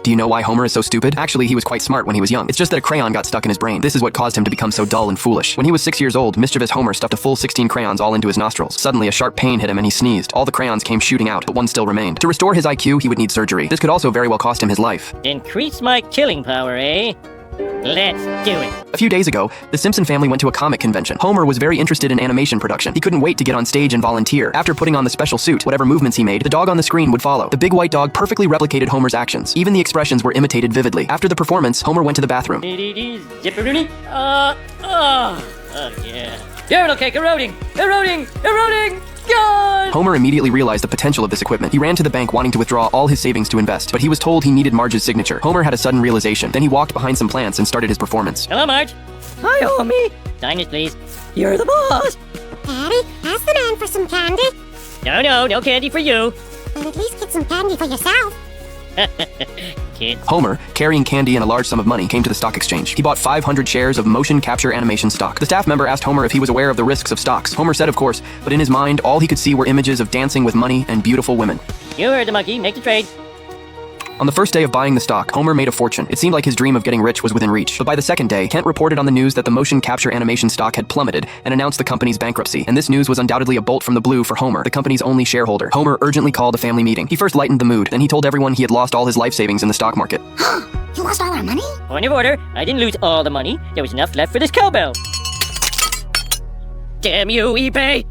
Do you know why Homer is so stupid? Actually, he was quite smart when he was young. It's just that a crayon got stuck in his brain. This is what caused him to become so dull and foolish. When he was 6 years old, mischievous Homer stuffed a full 16 crayons all into his nostrils. Suddenly, a sharp pain hit him and he sneezed. All the crayons came shooting out, but one still remained. To restore his IQ, he would need surgery. This could also very well cost him his life. Increase my killing power, eh? Let's do it. A few days ago, the Simpson family went to a comic convention. Homer was very interested in animation production. He couldn't wait to get on stage and volunteer. After putting on the special suit, whatever movements he made, the dog on the screen would follow. The big white dog perfectly replicated Homer's actions. Even the expressions were imitated vividly. After the performance, Homer went to the bathroom. Yeah. Urinal cake eroding! God! Homer immediately realized the potential of this equipment. He ran to the bank wanting to withdraw all his savings to invest, but he was told he needed Marge's signature. Homer had a sudden realization. Then he walked behind some plants and started his performance. Hello, Marge. Hi, homie. Sign this, please. You're the boss. Daddy, ask the man for some candy. No candy for you. And at least get some candy for yourself. Kid. Homer, carrying candy and a large sum of money, came to the stock exchange. He bought 500 shares of motion capture animation stock. The staff member asked Homer if he was aware of the risks of stocks. Homer said of course, but in his mind, all he could see were images of dancing with money and beautiful women. You heard the monkey. Make the trade. On the first day of buying the stock, Homer made a fortune. It seemed like his dream of getting rich was within reach. But by the second day, Kent reported on the news that the motion capture animation stock had plummeted and announced the company's bankruptcy. And this news was undoubtedly a bolt from the blue for Homer, the company's only shareholder. Homer urgently called a family meeting. He first lightened the mood. Then he told everyone he had lost all his life savings in the stock market. You lost all our money? Point of order. I didn't lose all the money. There was enough left for this cowbell. Damn you, eBay!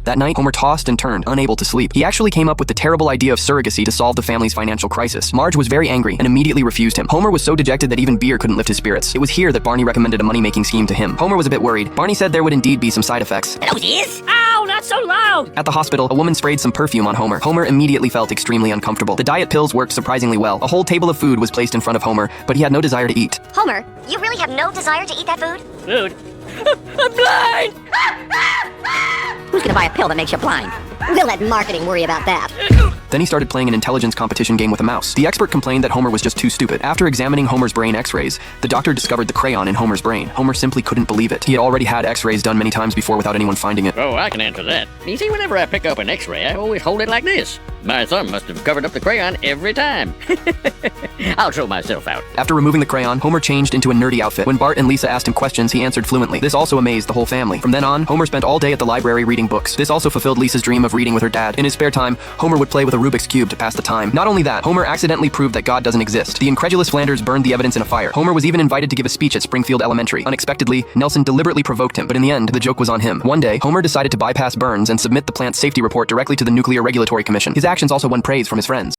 That night, Homer tossed and turned, unable to sleep. He actually came up with the terrible idea of surrogacy to solve the family's financial crisis. Marge was very angry and immediately refused him. Homer was so dejected that even beer couldn't lift his spirits. It was here that Barney recommended a money-making scheme to him. Homer was a bit worried. Barney said there would indeed be some side effects. Those is? Ow, not so loud! At the hospital, a woman sprayed some perfume on Homer. Homer immediately felt extremely uncomfortable. The diet pills worked surprisingly well. A whole table of food was placed in front of Homer, but he had no desire to eat. Homer, you really have no desire to eat that food? Food? I'm blind! Who's gonna buy a pill that makes you blind? We'll let marketing worry about that. Then he started playing an intelligence competition game with a mouse. The expert complained that Homer was just too stupid. After examining Homer's brain x-rays, the doctor discovered the crayon in Homer's brain. Homer simply couldn't believe it. He had already had x-rays done many times before without anyone finding it. Oh, I can answer that. You see, whenever I pick up an x-ray, I always hold it like this. My thumb must have covered up the crayon every time. I'll show myself out. After removing the crayon, Homer changed into a nerdy outfit. When Bart and Lisa asked him questions, he answered fluently. This also amazed the whole family. From then on, Homer spent all day at the library reading books. This also fulfilled Lisa's dream of reading with her dad. In his spare time, Homer would play with a Rubik's Cube to pass the time. Not only that, Homer accidentally proved that God doesn't exist. The incredulous Flanders burned the evidence in a fire. Homer was even invited to give a speech at Springfield Elementary. Unexpectedly, Nelson deliberately provoked him, but in the end, the joke was on him. One day, Homer decided to bypass Burns and submit the plant's safety report directly to the Nuclear Regulatory Commission. His actions also won praise from his friends.